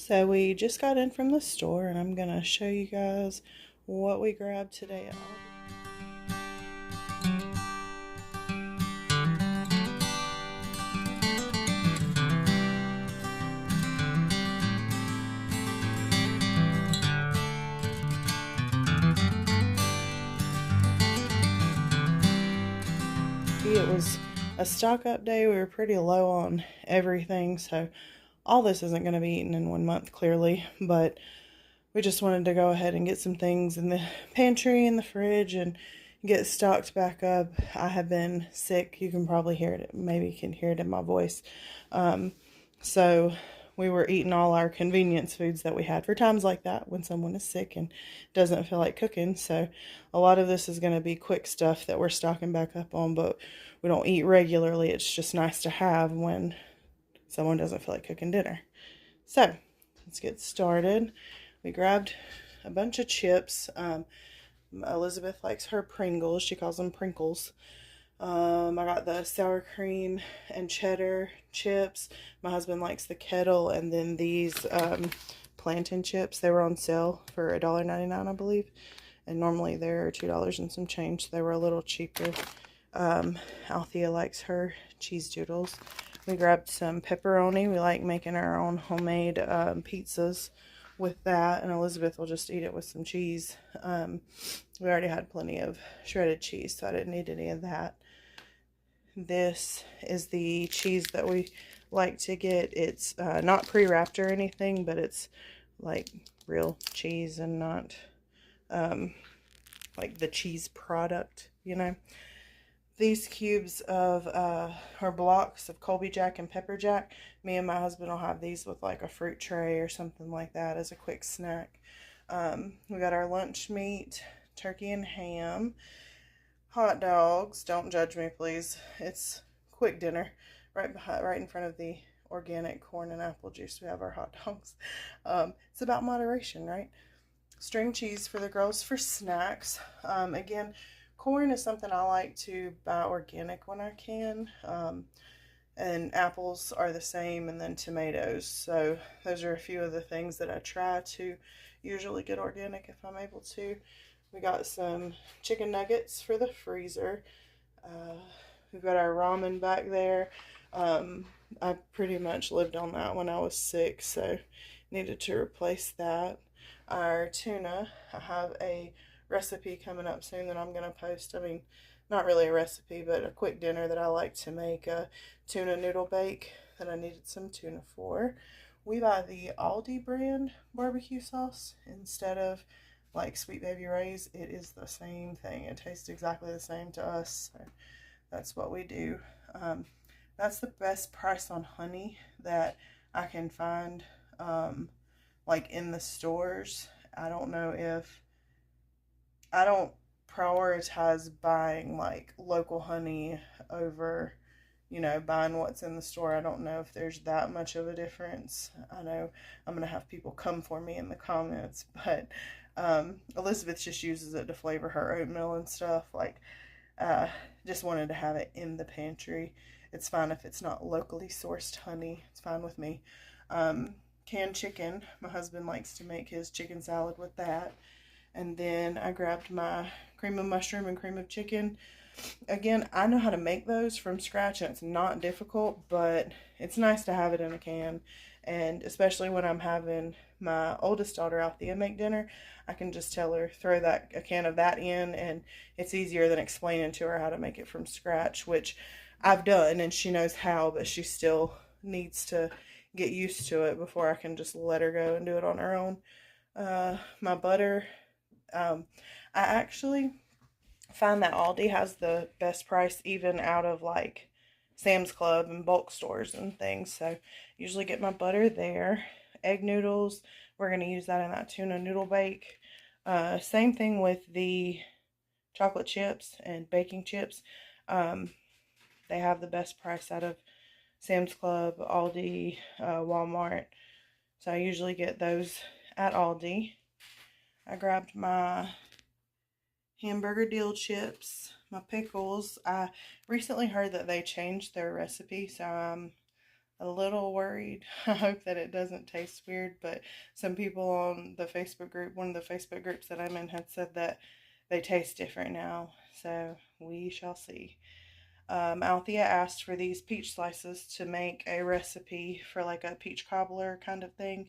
So we just got in from the store and I'm going to show you guys what we grabbed today at Aldi. It was a stock up day. We were pretty low on everything, so all this isn't going to be eaten in 1 month clearly, but we just wanted to go ahead and get some things in the pantry and the fridge and get stocked back up. I have been sick. You can probably hear it. Maybe you can hear it in my voice. So we were eating all our convenience foods that we had for times like that when someone is sick and doesn't feel like cooking. So a lot of this is going to be quick stuff that we're stocking back up on, but we don't eat regularly. It's just nice to have when someone doesn't feel like cooking dinner. So let's get started. We grabbed a bunch of chips. Elizabeth likes her Pringles. She calls them Prinkles. I got the sour cream and cheddar chips. My husband likes the kettle, and then these plantain chips. They were on sale for $1.99, I believe, and normally they're $2 and some change. So they were a little cheaper. Althea likes her cheese doodles. We grabbed some pepperoni. We like making our own homemade pizzas with that, and Elizabeth will just eat it with some cheese. We already had plenty of shredded cheese, so I didn't need any of that. This is the cheese that we like to get. It's not pre-wrapped or anything, but it's like real cheese and not like the cheese product, you know. These cubes of or blocks of Colby Jack and Pepper Jack, me and my husband will have these with like a fruit tray or something like that as a quick snack. We got our lunch meat, turkey and ham, hot dogs. Don't judge me, please. It's quick dinner. Right in front of the organic corn and apple juice, we have our hot dogs. It's about moderation, right? String cheese for the girls for snacks. Again, corn is something I like to buy organic when I can. And apples are the same, and then tomatoes. So those are a few of the things that I try to usually get organic if I'm able to. We got some chicken nuggets for the freezer. We've got our ramen back there. I pretty much lived on that when I was sick, so needed to replace that. Our tuna, I have a recipe coming up soon that I'm going to post. I mean, not really a recipe, but a quick dinner that I like to make, a tuna noodle bake that I needed some tuna for. We buy the Aldi brand barbecue sauce instead of like Sweet Baby Ray's. It is the same thing. It tastes exactly the same to us. So that's what we do. That's the best price on honey that I can find, like in the stores. I don't prioritize buying like local honey over, buying what's in the store. I don't know if there's that much of a difference. I know I'm going to have people come for me in the comments, but Elizabeth just uses it to flavor her oatmeal and stuff. Like, just wanted to have it in the pantry. It's fine if it's not locally sourced honey. It's fine with me. Canned chicken. My husband likes to make his chicken salad with that. And then I grabbed my cream of mushroom and cream of chicken. Again, I know how to make those from scratch, and it's not difficult, but it's nice to have it in a can. And especially when I'm having my oldest daughter Althea make dinner, I can just tell her, throw a can of that in, and it's easier than explaining to her how to make it from scratch, which I've done, and she knows how, but she still needs to get used to it before I can just let her go and do it on her own. My butter, I actually find that Aldi has the best price even out of like Sam's Club and bulk stores and things. So usually get my butter there. Egg noodles, we're going to use that in that tuna noodle bake. Same thing with the chocolate chips and baking chips. They have the best price out of Sam's Club, Aldi, Walmart. So I usually get those at Aldi. I grabbed my hamburger deal chips, my pickles. I recently heard that they changed their recipe, so I'm a little worried. I hope that it doesn't taste weird, but some people on the Facebook group, one of the Facebook groups that I'm in, had said that they taste different now. So we shall see. Althea asked for these peach slices to make a recipe for like a peach cobbler kind of thing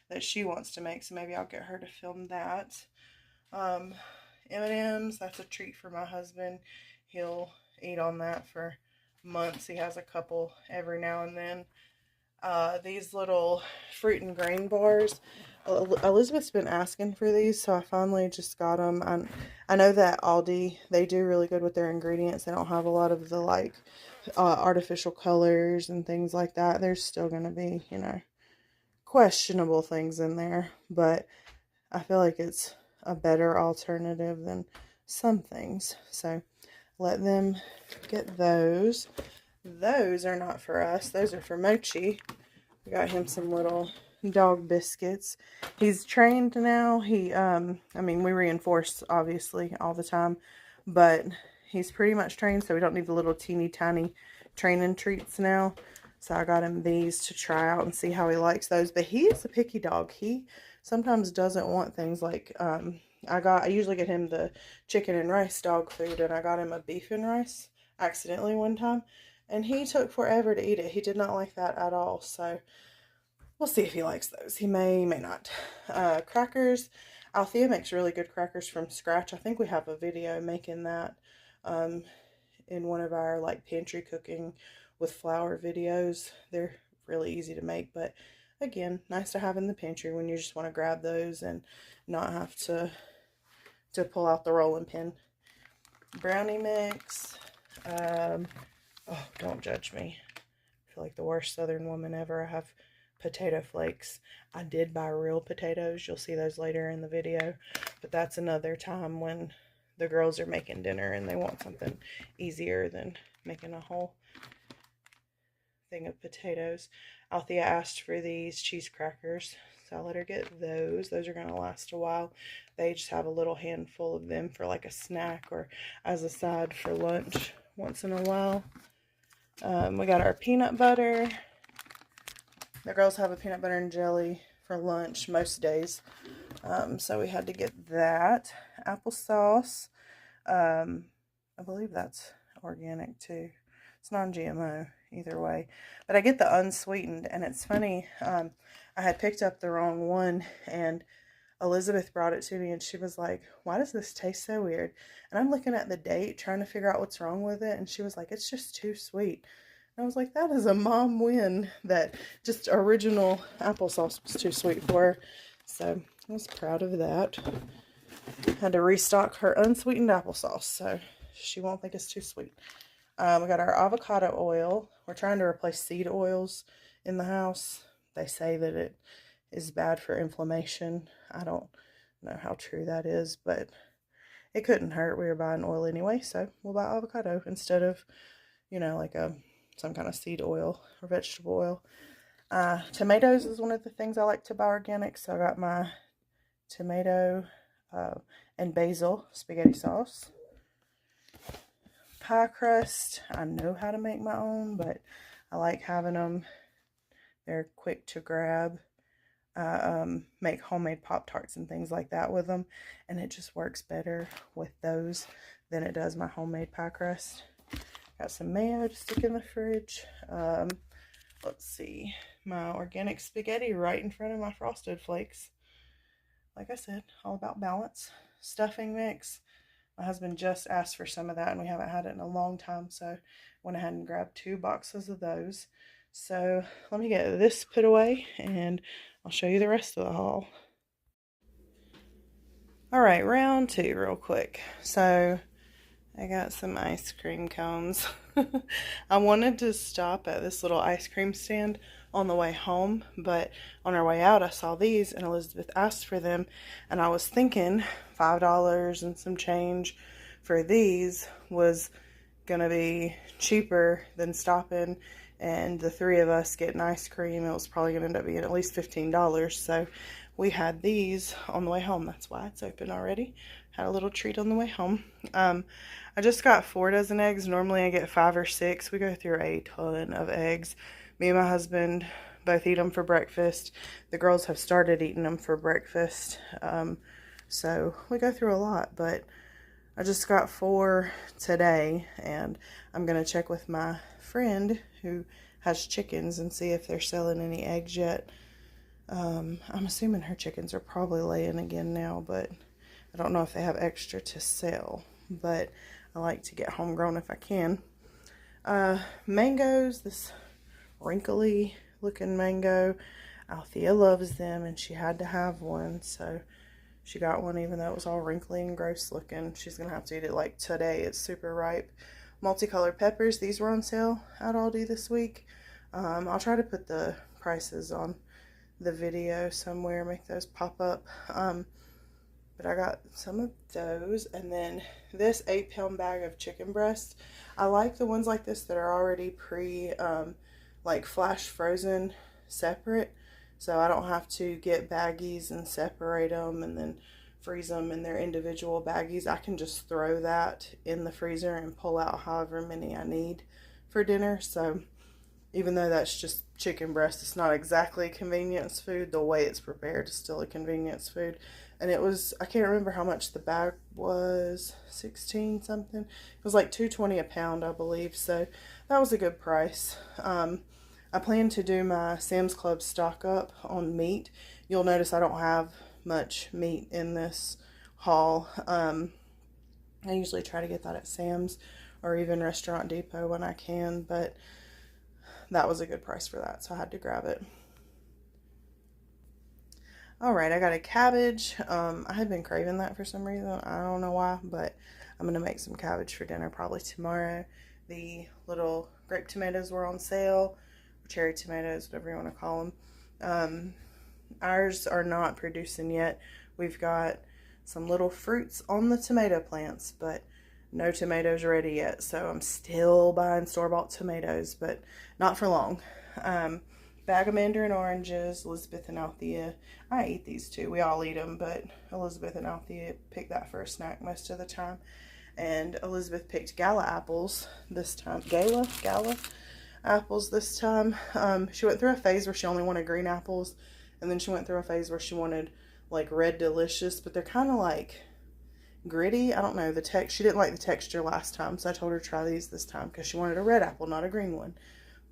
that she wants to make. So maybe I'll get her to film that. Um, M&M's, that's a treat for my husband. He'll eat on that for months. He has a couple every now and then. These little fruit and grain bars. Elizabeth's been asking for these, so I finally just got them. I know that Aldi, they do really good with their ingredients. They don't have a lot of the like artificial colors and things like that. There's still going to be, you know, questionable things in there, but I feel like it's a better alternative than some things. So let them get those. Those are not for us. Those are for Mochi. We got him some little dog biscuits. He's trained now. I mean, we reinforce obviously all the time, but he's pretty much trained, so we don't need the little teeny tiny training treats now. So I got him these to try out and see how he likes those. But he is a picky dog. He sometimes doesn't want things like, I usually get him the chicken and rice dog food, and I got him a beef and rice accidentally one time, and he took forever to eat it. He did not like that at all, so we'll see if he likes those. He may not. Crackers. Althea makes really good crackers from scratch. I think we have a video making that in one of our like pantry cooking with flour videos. They're really easy to make, but again, nice to have in the pantry when you just want to grab those and not have to pull out the rolling pin. Brownie mix. Oh, don't judge me. I feel like the worst Southern woman ever. I have potato flakes. I did buy real potatoes. You'll see those later in the video, but that's another time when the girls are making dinner and they want something easier than making a whole thing of potatoes. Althea asked for these cheese crackers, so I let her get those. Those are going to last a while. They just have a little handful of them for like a snack or as a side for lunch once in a while. We got our peanut butter. The girls have a peanut butter and jelly for lunch most days, so we had to get that. Applesauce. I believe that's organic too. It's non-GMO either way, but I get the unsweetened, and it's funny. I had picked up the wrong one, and Elizabeth brought it to me, and she was like, "Why does this taste so weird?" And I'm looking at the date, trying to figure out what's wrong with it, and she was like, "It's just too sweet." And I was like, "That is a mom win. That just original applesauce was too sweet for her." So I was proud of that. Had to restock her unsweetened applesauce, so she won't think it's too sweet. We got our avocado oil. We're trying to replace seed oils in the house. They say that it is bad for inflammation. I don't know how true that is, but it couldn't hurt. We were buying oil anyway, so we'll buy avocado instead of, you know, like some kind of seed oil or vegetable oil. Tomatoes is one of the things I like to buy organic, so I got my tomato and basil spaghetti sauce. Pie crust, I know how to make my own, but I like having them. They're quick to grab. Make homemade Pop-Tarts and things like that with them, and it just works better with those than it does my homemade pie crust. Got some mayo to stick in the fridge. Let's see, my organic spaghetti right in front of my Frosted Flakes. Like I said, all about balance. Stuffing mix. My husband just asked for some of that, and we haven't had it in a long time, so went ahead and grabbed 2 boxes of those. So let me get this put away, and I'll show you the rest of the haul. Alright, round 2 real quick. So I got some ice cream cones. I wanted to stop at this little ice cream stand on the way home, but on our way out I saw these, and Elizabeth asked for them, and I was thinking $5 and some change for these was gonna be cheaper than stopping and the 3 of us getting ice cream. It was probably gonna end up being at least $15, so we had these on the way home. That's why it's open already. Had a little treat on the way home. I just got 4 dozen eggs. Normally I get 5 or 6. We go through a ton of eggs Me and my husband both eat them for breakfast. The girls have started eating them for breakfast. So we go through a lot, but I just got 4 today, and I'm going to check with my friend who has chickens and see if they're selling any eggs yet. I'm assuming her chickens are probably laying again now, but I don't know if they have extra to sell. But I like to get homegrown if I can. Mangoes, this wrinkly looking mango. Althea loves them, and she had to have one, so she got one even though it was all wrinkly and gross looking. She's going to have to eat it like today. It's super ripe. Multicolored peppers. These were on sale at Aldi this week. I'll try to put the prices on the video somewhere, make those pop up. But I got some of those. And then this 8-pound bag of chicken breasts. I like the ones like this that are already like flash frozen separate. So I don't have to get baggies and separate them and then freeze them in their individual baggies. I can just throw that in the freezer and pull out however many I need for dinner. So even though that's just chicken breast, it's not exactly convenience food. The way it's prepared is still a convenience food. And it was, I can't remember how much the bag was, 16 something. It was like $2.20 a pound, I believe. So that was a good price. I plan to do my Sam's Club stock up on meat. You'll notice I don't have much meat in this haul. I usually try to get that at Sam's or even Restaurant Depot when I can, but that was a good price for that, so I had to grab it. Alright, I got a cabbage. I had been craving that for some reason. I don't know why, but I'm going to make some cabbage for dinner probably tomorrow. The little grape tomatoes were on sale. Cherry tomatoes, whatever you want to call them. Ours are not producing yet. We've got some little fruits on the tomato plants, but no tomatoes ready yet. So I'm still buying store-bought tomatoes, but not for long. Bag of mandarin oranges. Elizabeth and Althea, I eat these too. We all eat them, but Elizabeth and Althea pick that for a snack most of the time. And Elizabeth picked gala apples this time. Gala apples this time. She went through a phase where she only wanted green apples, and then she went through a phase where she wanted like red delicious, but they're kind of like gritty. I don't know, she didn't like the texture last time, so I told her to try these this time because she wanted a red apple, not a green one,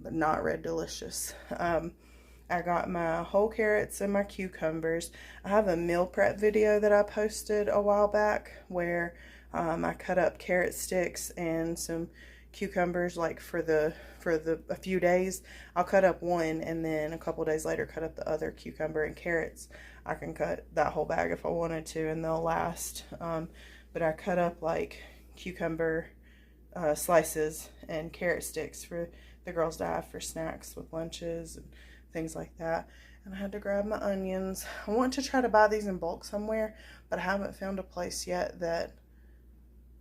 but not red delicious. I got my whole carrots and my cucumbers. I have a meal prep video that I posted a while back where I cut up carrot sticks and some cucumbers like for a few days. I'll cut up one and then a couple days later cut up the other cucumber and carrots. I can cut that whole bag if I wanted to and they'll last. But I cut up like cucumber slices and carrot sticks for the girls to have for snacks with lunches and things like that. And I had to grab my onions. I want to try to buy these in bulk somewhere, but I haven't found a place yet that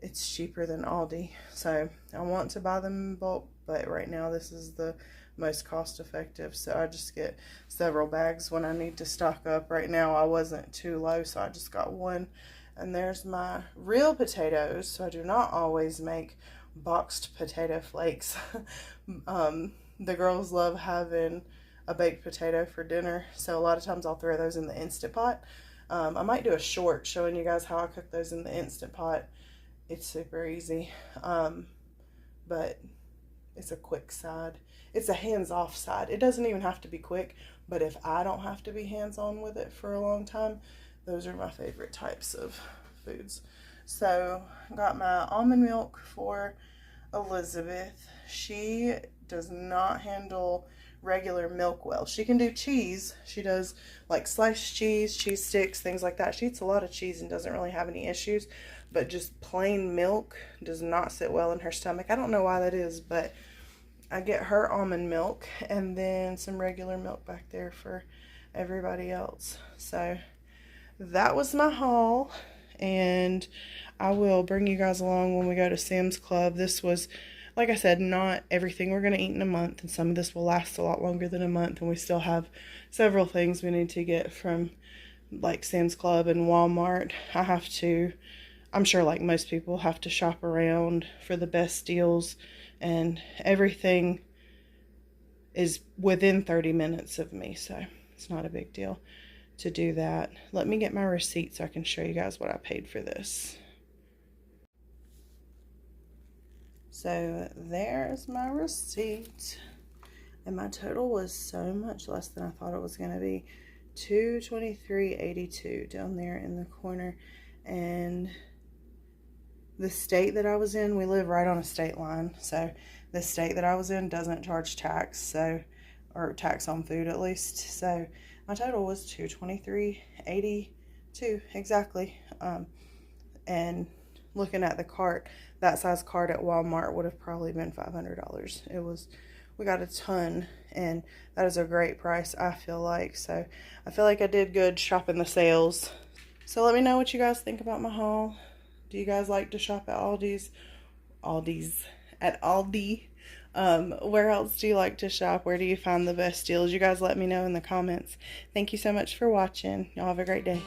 it's cheaper than Aldi. So I want to buy them in bulk, but right now this is the most cost effective. So I just get several bags when I need to stock up. Right now I wasn't too low, so I just got one. And there's my real potatoes. So I do not always make boxed potato flakes. The girls love having a baked potato for dinner, so a lot of times I'll throw those in the Instant Pot. I might do a short showing you guys how I cook those in the Instant Pot. It's super easy, but it's a quick side. It's a hands-off side. It doesn't even have to be quick, but if I don't have to be hands-on with it for a long time, those are my favorite types of foods. So I got my almond milk for Elizabeth. She does not handle regular milk well. She can do cheese. She does like sliced cheese, cheese sticks, things like that. She eats a lot of cheese and doesn't really have any issues, but just plain milk does not sit well in her stomach. I don't know why that is, but I get her almond milk and then some regular milk back there for everybody else. So that was my haul, and I will bring you guys along when we go to Sam's Club. This was, like I said, not everything we're going to eat in a month, and some of this will last a lot longer than a month, and we still have several things we need to get from like Sam's Club and Walmart. I'm sure like most people have to shop around for the best deals, and everything is within 30 minutes of me, so it's not a big deal to do that. Let me get my receipt so I can show you guys what I paid for this. So there's my receipt, and my total was so much less than I thought it was going to be. $223.82 down there in the corner. And the state that I was in, we live right on a state line, so the state that I was in doesn't charge tax, so, or tax on food at least, so my total was $223.82 exactly. And looking at the cart, that size cart at Walmart would have probably been $500. We got a ton, and that is a great price, I feel like. So I feel like I did good shopping the sales. So let me know what you guys think about my haul. Do you guys like to shop at Aldi? Where else do you like to shop? Where do you find the best deals? You guys let me know in the comments. Thank you so much for watching. Y'all have a great day.